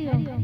Thank you.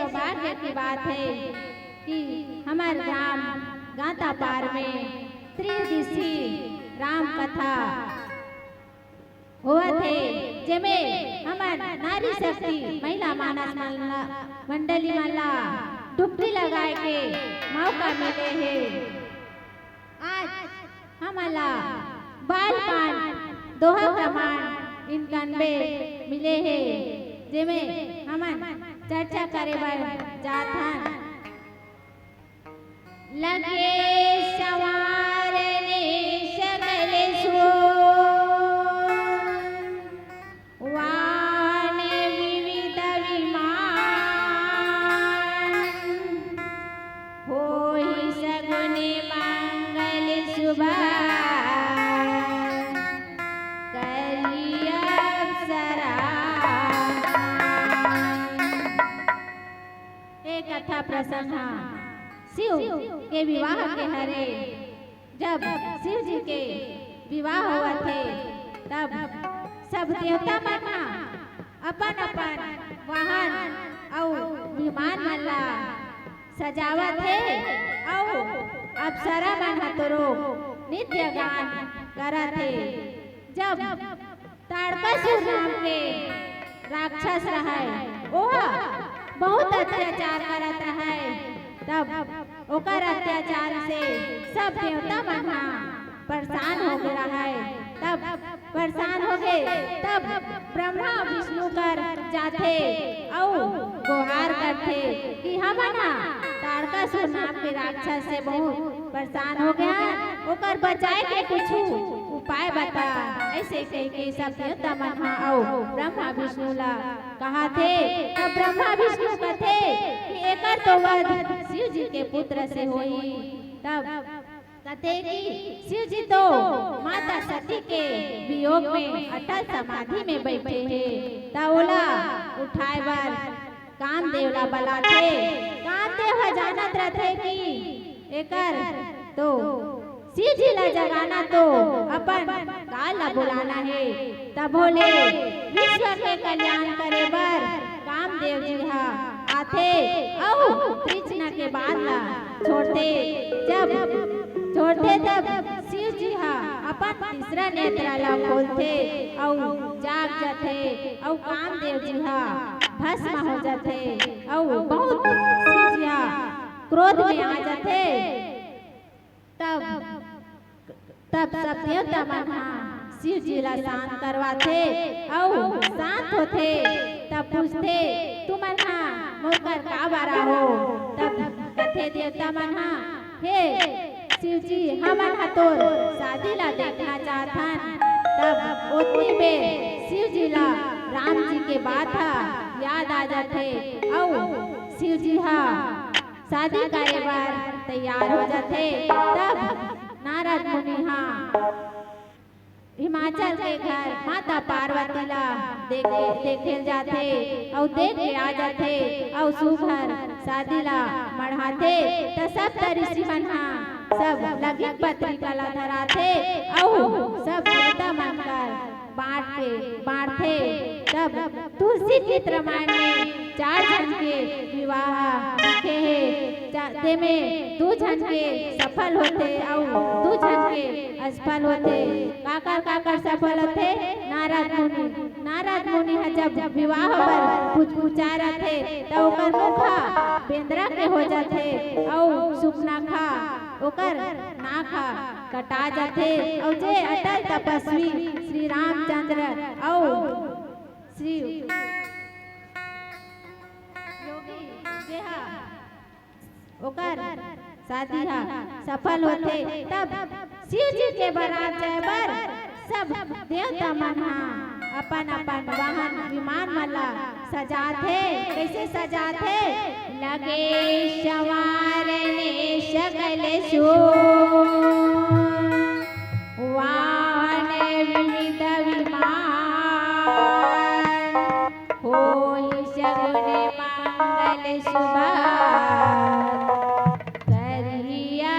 सौभाग्य की बात है कि हमारे राम गाता पार में त्रिदिशी राम कथा हुआ थे, जेमे हमार नारी शक्ति महिला मानस मंडली मल्ला डुबकी लगाए के मौका मिले है। आज हमारा बालकांड दोहा प्रमाण इनकन में मिले हैं, जेमे हम चर्चा करे बर जाथन। लगे सवारने सगल सोन, वान विविध विमान, होई सगुने मंगल सुबह, कथा प्रसंग शिव के विवाह के हरे। जब शिव जी के विवाह हुआ थे तब सब देवता मन अपन अपन वाहन और विमान मल्ला सजावत थे और अप्सरा मन तोरो नित्य गान करत थे। जब ताड़कासुर नाम के राक्षस रहे ओह बहुत अत्याचार करत है, तब ओकर अत्याचार से सब देवता मन परेशान हो गए है। तब परेशान हो गए तब ब्रह्मा विष्णु कर जाते और गुहार करते कि हम ताड़कासुर नाम के राक्षस से बहुत परेशान हो गया, ओकर बचाए के कुछ उपाय बता। ऐसे कह के सब देवता मन और ब्रह्मा विष्णु ला कहा थे। तब ब्रह्मा विष्णु कहते कि एकर तो वध शिव जी के पुत्र से होई। तब कहते कि शिव जी तो माता सती के वियोग में अटल समाधि में बैठे हैं। तब ओला उठाए बर कामदेव ला बुलाते। कामदेव जानत रहते कि एकर तो शिव जी ला जगाना तो अपन काल ला बुलाना है। तब बोले विश्व के कल्याण करे बर कामदेव जी आते और कृष्ण के बाद ला छोड़ते। जब छोड़ते तब शिव जी अपन तीसरा नेत्र ला खोलते और जाग जाते और कामदेव जी भस्म हो जाते और बहुत शिव जी क्रोध में आ जाते। तब सब देवता मन शिव जी ला शांत करवाते और शांत होते। तब पूछते तुम मोकर का बारा हो। तब कहते देवता मन हे शिव जी हमन तोर शादी ला देखना चाहथन। तब उतनी में शिव जी ला राम जी के बात याद आ जाते और शिव जी शादी करे बर तैयार हो जाते। तब नारद मुनि हिमाचल के घर माता पार्वती ला देखे जाते और देख के आ जाते और सुभर शादी ला मढ़ाते। तो सब ऋषि मन सब लगी पत्रिका ला धराते और सब देवता मन कर बांटते। तब तुलसी गीत रामायण में 4 जन के विवाह लिखे हैं, जेमें 2 जन के सफल होते और 2 जन के असफल होते। काकर सफल होते नारद मुनि जब विवाह पर पूछा रहते तो ओकर मुख बेंद्रा के हो जाते और सुपनाखा ओकर नाखा कटा जाते। और जे अटल तपस्वी श्री रामचंद्र और श्री योगी जे ओकर शादी सफल होते। तब शिव जी के बारात जाए बर सब देवता मन अपन अपन वाहन विमान मला सजाते। कैसे सजाते? लगे सवारने सकल सोन, वाहन विविध विमान, होई सगुने मंगल सुबह, करिया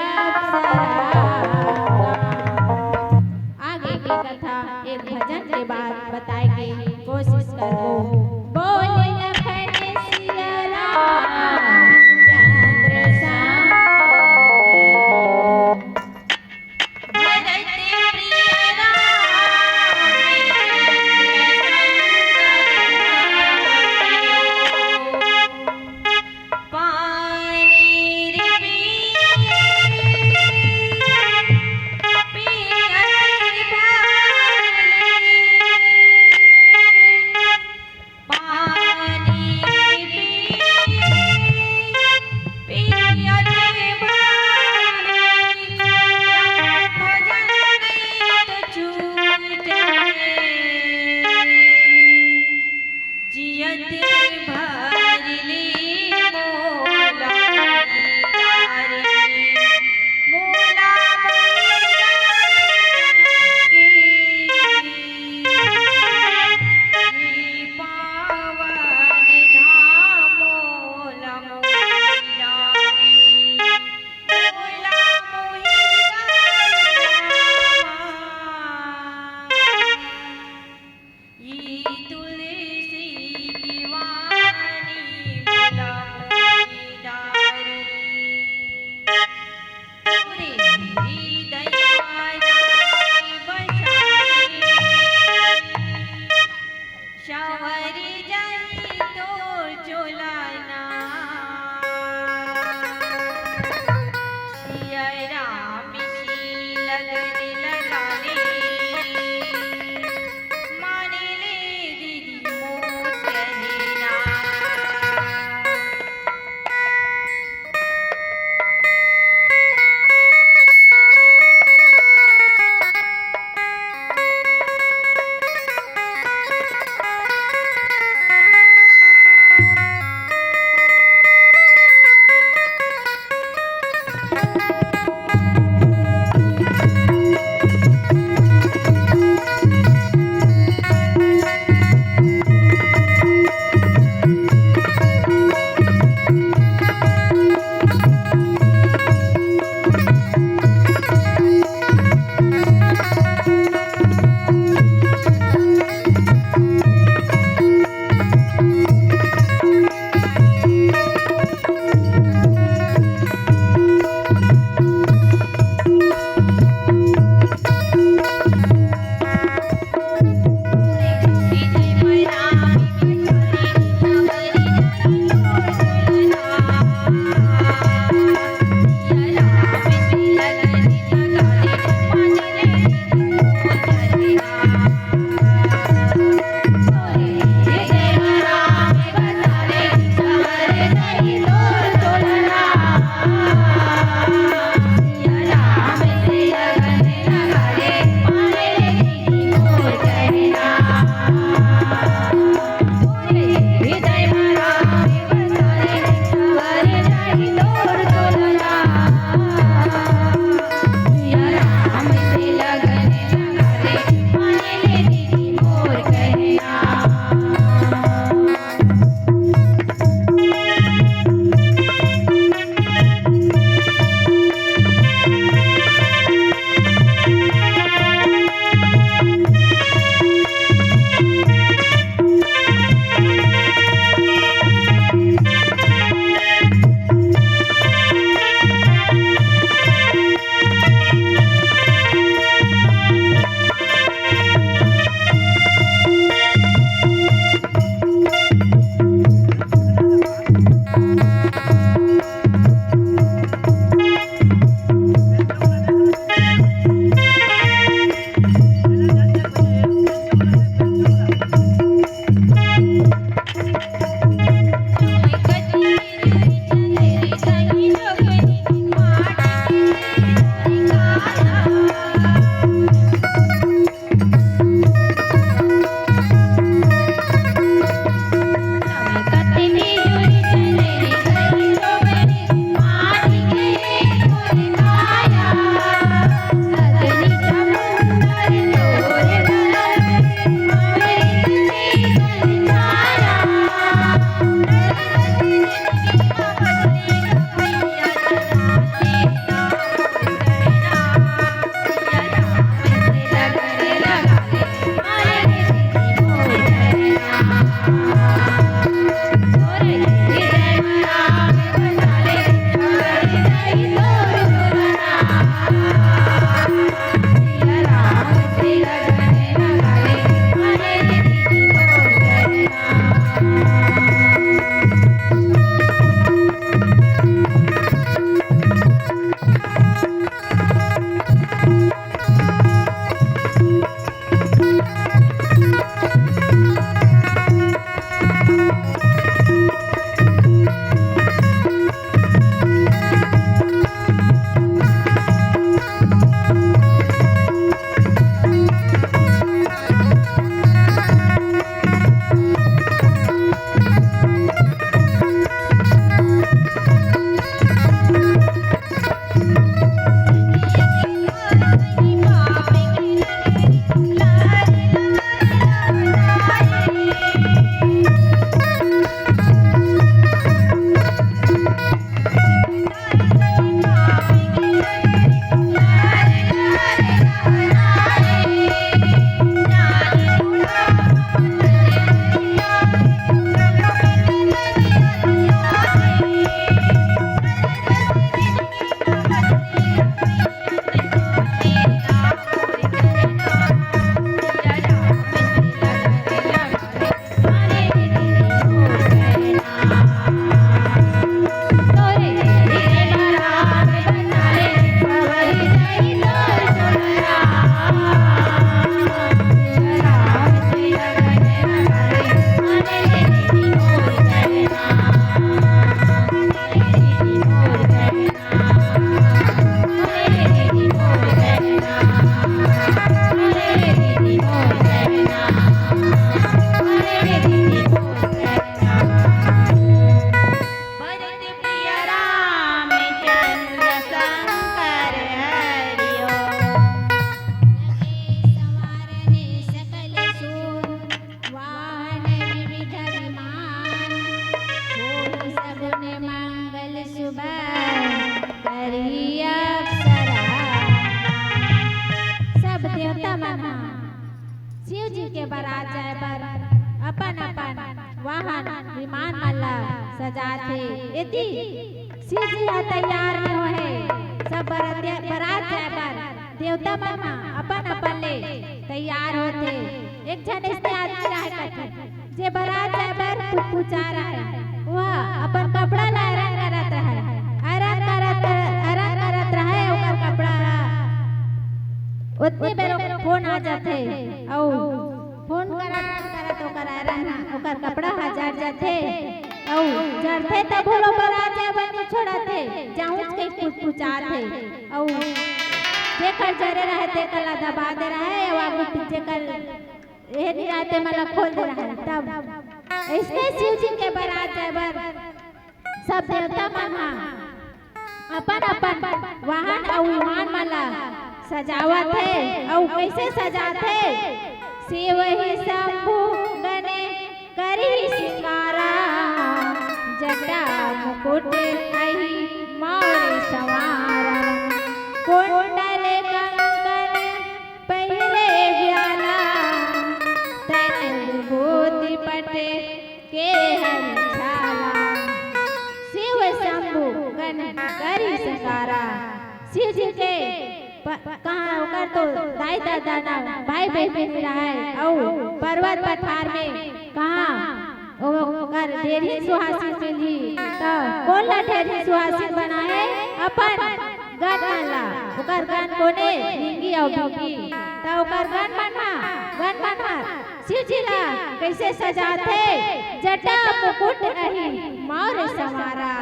आगे की कथा एक भजन के बाद बताए की कोशिश करो। बोले लखन सिया राम। जी के बारात जाए पर अपन अपन वाहन विमान माला सजाथे। यदि शिव जी ह तैयार न होए सब बारात जाए पर देवता मन अपन अपन ले तैयार होते। एक जन ऐसे आदमी रहे कथे जे बारात जाए पर पुचा रहे वह अपन कपड़ा ला आयरन करत रहे ओकर कपड़ा उतने बेर फोन आ जाथे औ फोन करत ओकर आयरन ओकर कपड़ा जड़ जाथे औ जड़थे तब बोलो बारात जाए बनी छोड़थे जाऊं के पुचाथे औ जेकर जरे रहे तेकर ला दबा दे रहे और आगू पीछे कर ये नहीं रहते मला खोल दे रहे तब इसके शिव जी के बारात जाए बर सब देवता मन अपन अपन वाहन और विमान माला सजावत है और कैसे सजाते शिव ही शंभु गने करी सिंगारा जटा मुकुट अहि मौर सवारा कुंडल कंकन पहरे व्याला तन विभूति पटे के हर छाला शिव शंभु गण करी सिंगारा। शिव जी के कहाँ होकर तो दाई दादा ना भाई बहन रहा है और पर्वत पठार में कहाँ ओकर ढेरी सुहासिन मिली तो कौन ला ढेरी सुहासिन बनाए अपन गन माला ओकर गन कोने रिंगी और भिंगी तो ओकर गन बना शिव जी ला कैसे सजाते जटा मुकुट अहि मौर सवारा।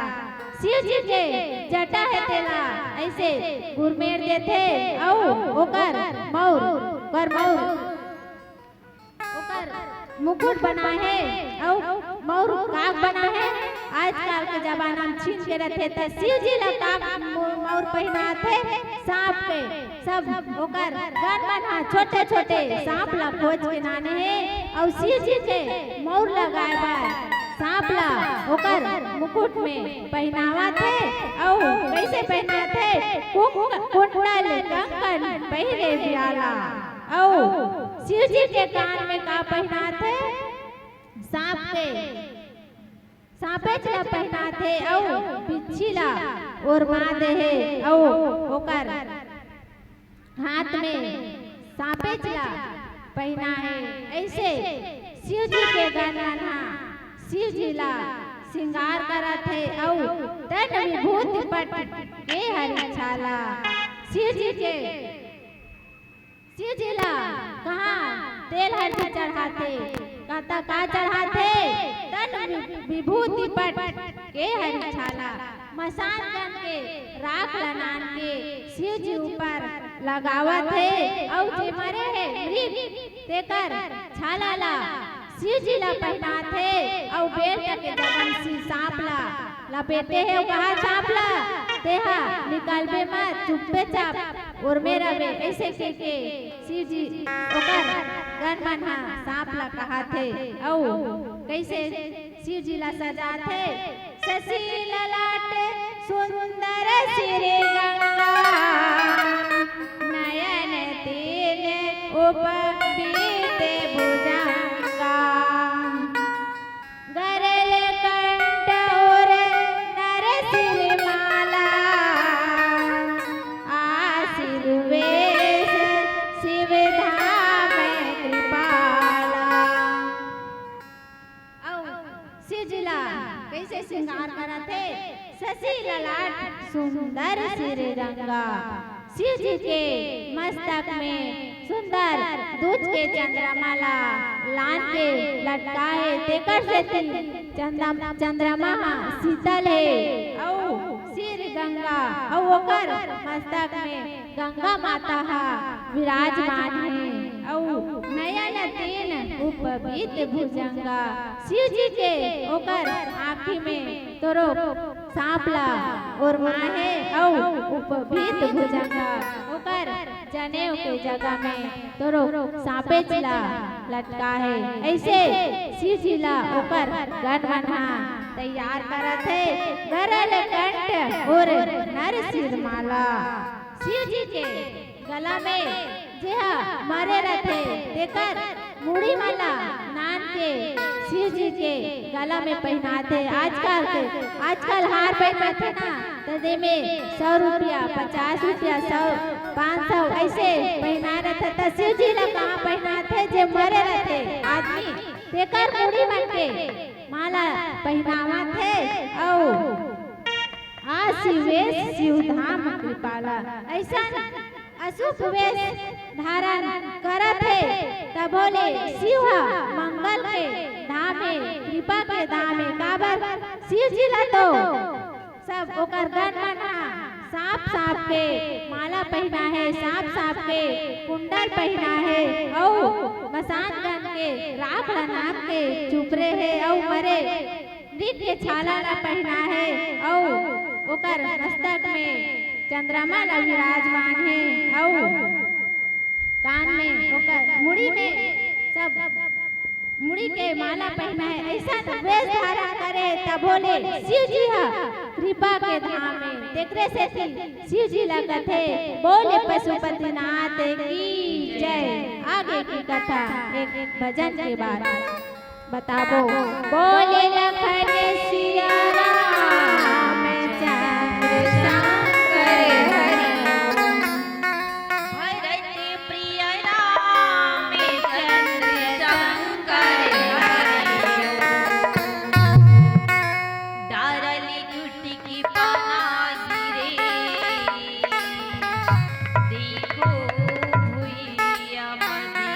शिव जी के जटा है तेला ऐसे गुरमेर देथे औ ओकर मुकुट बना है औ मौर काग बना है। आजकल के जमाना में छीन के रखे त शिव जी ला काग मौर पहनाथे सांप के सब ओकर गन बना छोटे छोटे सांप ला खोज के नाने है और शिव जी के मौर लगाए बार सांप ला ओकर मुकुट में पहनावा थे और कैसे पहना थे कुंडल कंकन पहरे व्याला और शिव जी के कान में का पहना थे सांपे चला पहना थे और बिच्छीला और माँ दे और ओकर हाथ में सांपे चला पहना है। ऐसे शिव जी के गाना शिव जी ला श्रृंगार करत है और तन विभूति पट के हरि छाला। शिव जी ला कहाँ तेल हल्दी चढ़ाते कहता का चढ़ाते तन विभूति पट के हरि छाला। मसान गन के राख लनान के शिव जी ऊपर लगावत है और जे मरे है मृग तेकर छाला ला शिव जी ला पहनाथे और बेट के जगन सी सांप ला लपेटे है कहा सांप ला तेहा निकालबे मत चुप्पे चाप और मेरा बे ऐसे के शिव जी ओकर गन बना सांप ला कहा थे औ कैसे शिव जी ला सजाथे शशि ललाट सुंदर सिर गंगा नयन तीन उपबीत भुजंगा गरल कंठ और नरसिंह माला आशीर्वेश शिव धाम कृपाला। शिव जी ला कैसे श्रृंगार करते शशि ललाट सुंदर सिर रंगा। शिव जी के मस्तक में सुंदर दूध के चंद्रमाला लान के लटकाए तेकर से चंद्रमा शीतल है औ सिर गंगा और ओकर मस्तक में गंगा माता विराजमान है और नयन तीन उपबीत भुजंगा। शिव जी के ओकर आँखी में तोरो सांपला और माँ है और उपबीत भुजंगा ओकर जनेऊ के जगह में तोरो सांपे चिला लटका है। ऐसे शिव जी ला ओकर गन बना तैयार करत है गरल कंठ और नरसिंह माला। शिव जी के गला में जेहा मारे रहते तेकर मुड़ी माला नान के शिव जी के गला में पहनाते। आजकल हार पहनाते ना, तो दे में 100 रुपया, 50 रुपया, 100, 500 ऐसे पहना रहते। तो शिव जी ला कहाँ पहनाते जे मरे रहते आदमी, तेकर मुड़ी मन के माला पहनावा थे। औ शिवेश शिवधाम कृपाला ऐसा अशुभ वेश धारण करत है। तब बोले शिव मंगल के धामे, कृपा के धामे। काबर शिव जी ला तो सब ओकर गण मना सांप के माला पहना है, सांप के कुंडल पहना है, औ मसान गण के राख नाक के चुपरे है, औ मरे मृग के छाला ला पहना है, औ ओकर मस्तक में चंद्रमा ला विराजमान है, औ कान में ओकर मुड़ी में सब मुड़ी के माला पहना है। ऐसा वेश धारण करे। तब बोले शिव जी हा कृपा के धाम में। देखरे से शिव जी लगत है। बोले पशुपतिनाथ की जय। आगे की कथा एक भजन के बाद बताबो। बोले लखन सिया राम चंद्र शंकर हरि, भरत प्रिय राम चंद्र शंकर हरि। डारली चुटकी पाना गिरे, देखो भुइया मधी।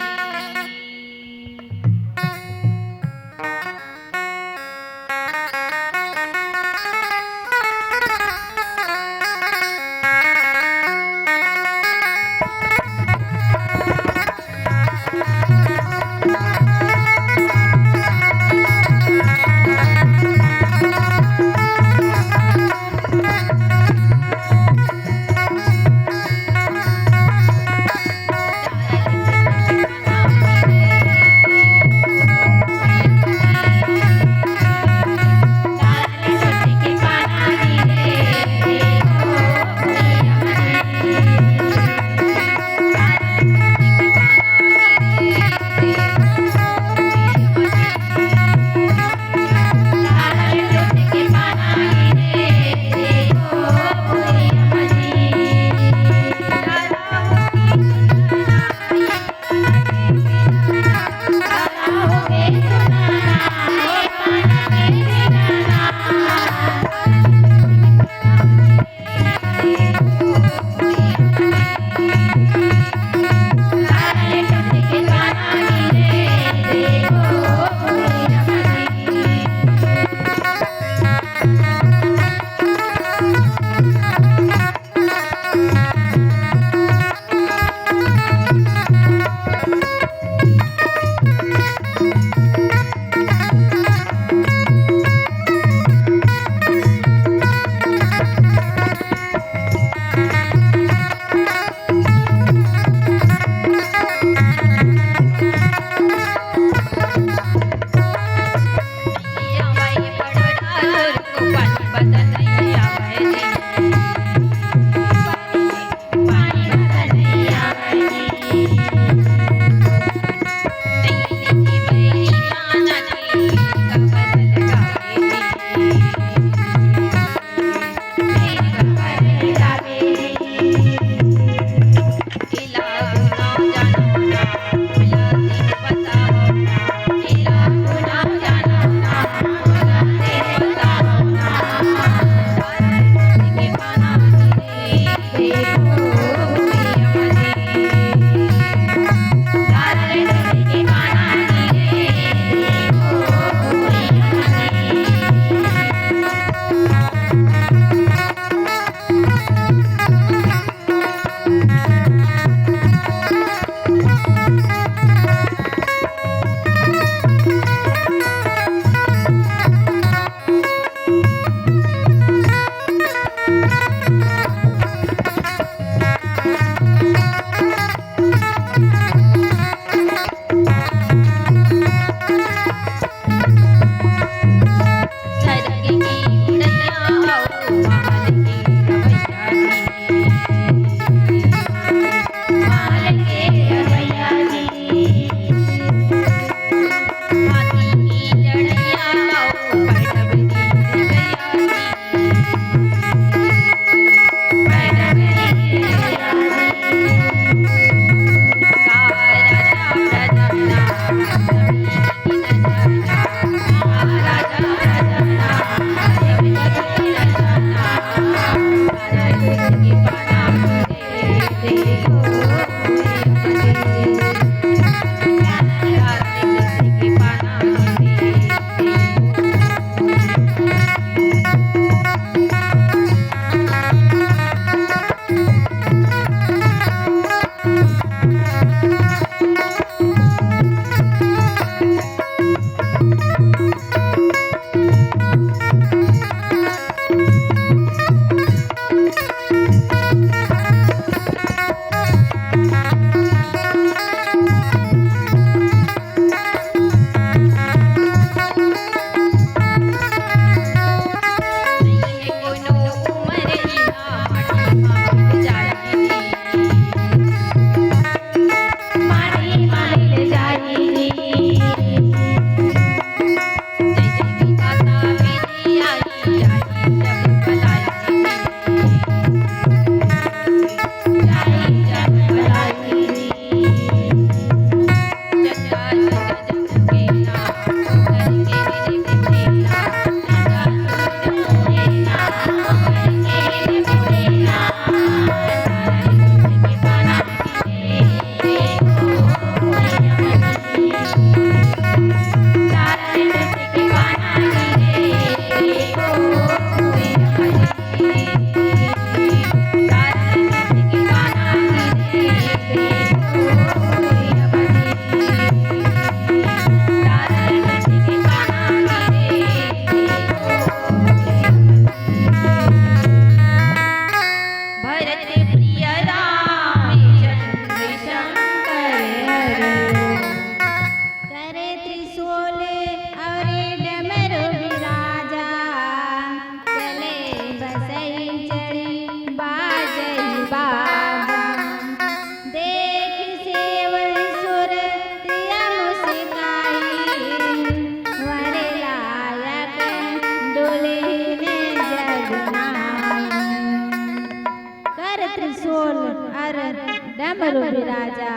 डमरू विराजा।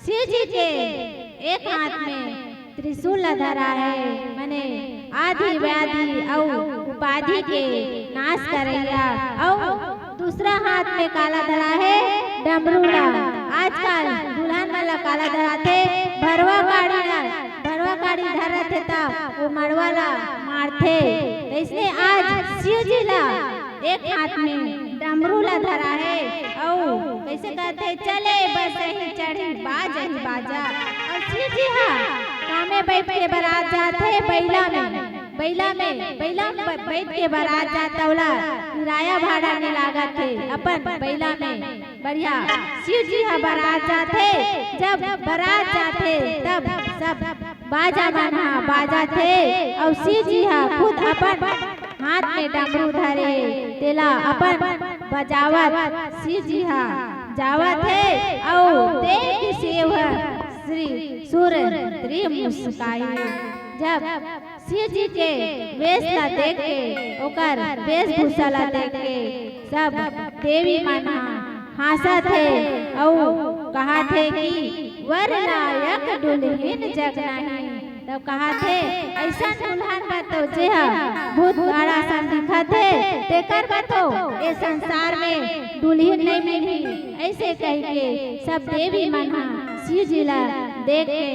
शिव जी के एक हाथ में त्रिशूल धरा है, मने आदि व्याधि और उपाधि के नाश करैया, और दूसरा हाथ में काला धरा है डमरूला। आजकल दुल्हन वाला काला धरा थे, भरवा गाड़ी धरा थे तब वो मड़वाला मारते। इसलिए आज शिव जी ला एक हाथ में डमरूला धरा है, और कैसे कहते चले बस ही चढ़ी बाजा ही बाजा। और शिव जी कामे बैठ के बारात जाते बैला में बैठ के बारात जाता वाला किराया भाड़ा नहीं लागत थे अपन बैला में बढ़िया। शिव जी बारात जाते, जब बारात जाते तब सब बाजा बाजा थे, और शिव जी खुद अपन हाथ में डमरू धरे तेला अपन बजावत शिव जी जावत है, और देख शिव श्री सूर्य मुस्काई। जब शिव जी के वेश ला देख के, ओकर वेशभूषा ला देख के सब देवी मन हंसत है, और कहा थे कि वर नायक दुल्हन जग नहीं। तब कहा थे ऐसा दुल्हन बतो जे बहुत बड़ा सा दिखत है, तेकर बतो ये संसार में दुल्हन नहीं मिली। ऐसे कह के सब देवी मन शिव जी ला देख के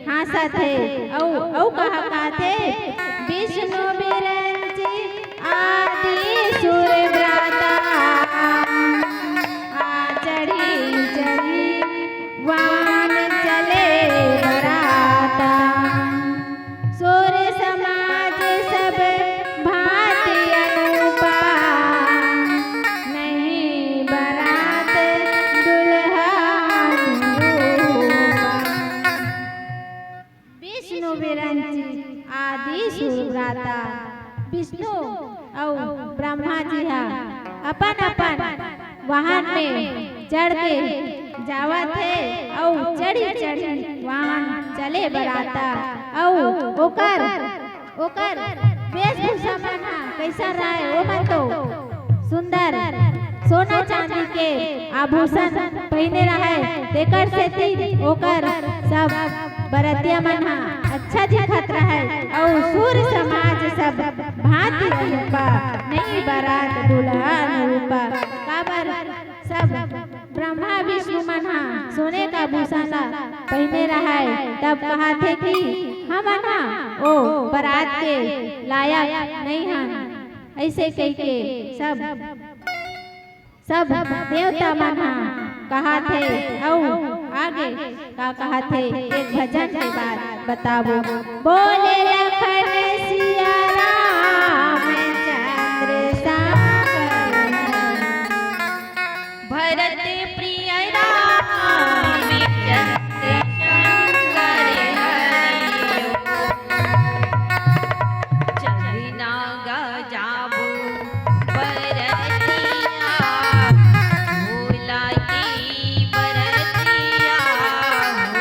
हंसत है, औ कहा थे विष्णु बिरंची आदि सूर्य व्राता, चढ़ी चढ़ी वान चले बराता। सूर्य समाज सब भांति अनूपा, नहीं बरात दुल्हा रूपा। विष्णु बिरंची आदि सूर्यव्राता, विष्णु और ब्रह्मा जी अपन वाहन में चढ़ के जावत है, और चढ़ी वाहन चले बराता। और ओकर वेशभूषा कैसा रहा है, वो मन तो सुंदर सोना चांदी के आभूषण पहने रहे, तेकर से ओकर सब बरतिया मन अच्छा दिखत रहे, और सूर्य समाज सब भांति रूपा, नहीं बरात दुल्हन रूपा। काबर सब ब्रह्मा विष्णु मन सोने का भूषण पहने रहे, तब कहा थे कि हम ओ बरात के लायक नहीं हैं। ऐसे कह के सब देवता मन कहा थे, और आगे का कहा थे एक भजन के बाद बताओ। बोले लखन सिया राम चंद्र सागर, भरत प्रिय राम चंद्र शंकर हरियो, चंदना गजाबो बरतिया, भोला की बरतिया हो।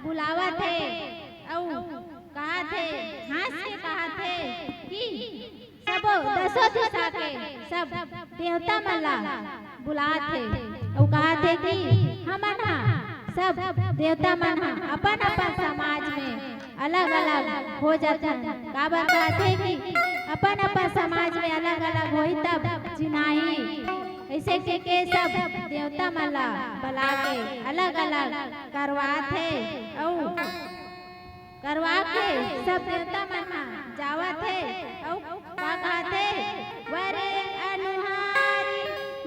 बुलावा थे औ कहा थे हंस के कहा थे कि सब दसों दिशा के सब देवता मला बुला थे और कहा थे कि हमन सब देवता मन अपन अपन समाज में अलग अलग हो जाते काबर कहते कि अपन अपन समाज में अलग अलग होई तब चिन्हाई ऐसे के सब देवता मला बुला के अलग अलग करवाते औ करवा के सब देवता मन जावत है औ का कहते वरे अनुहारी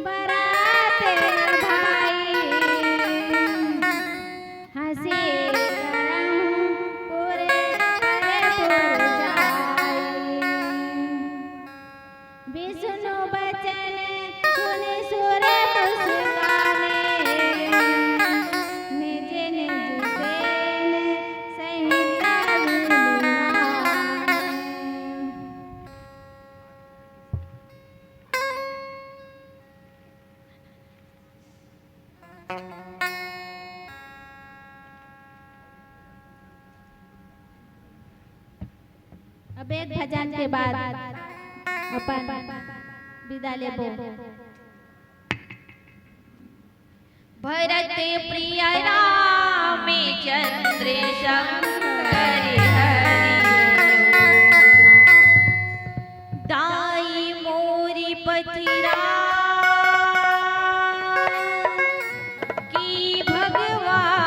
बराते भाई हंसी करहूं पूरे पुर जाई विष्णु बचन सुनि सुर मुस्काने निज निज सेन सहिता विनुआई। अब एक भजन के बाद अपन विदा लेबो। भरत प्रिय राम चंद्र शंकर हरि दाई मोरी पथिरा की भगवान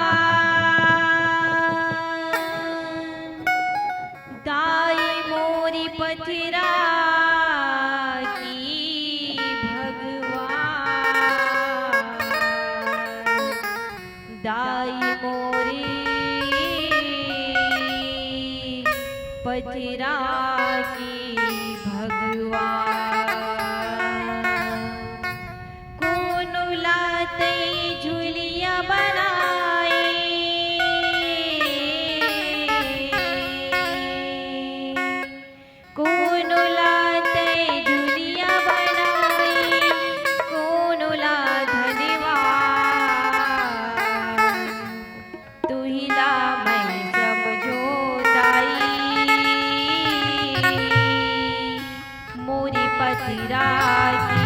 दाई मोरी पथिरा की भगवान दाई मोरी पथिरा की भगवान कौन लाते झुलिया बनाई कौन लाते झुलिया बनाई कौन ला धनवा तुहिला मैं समझो दाई मोरी पथिरा की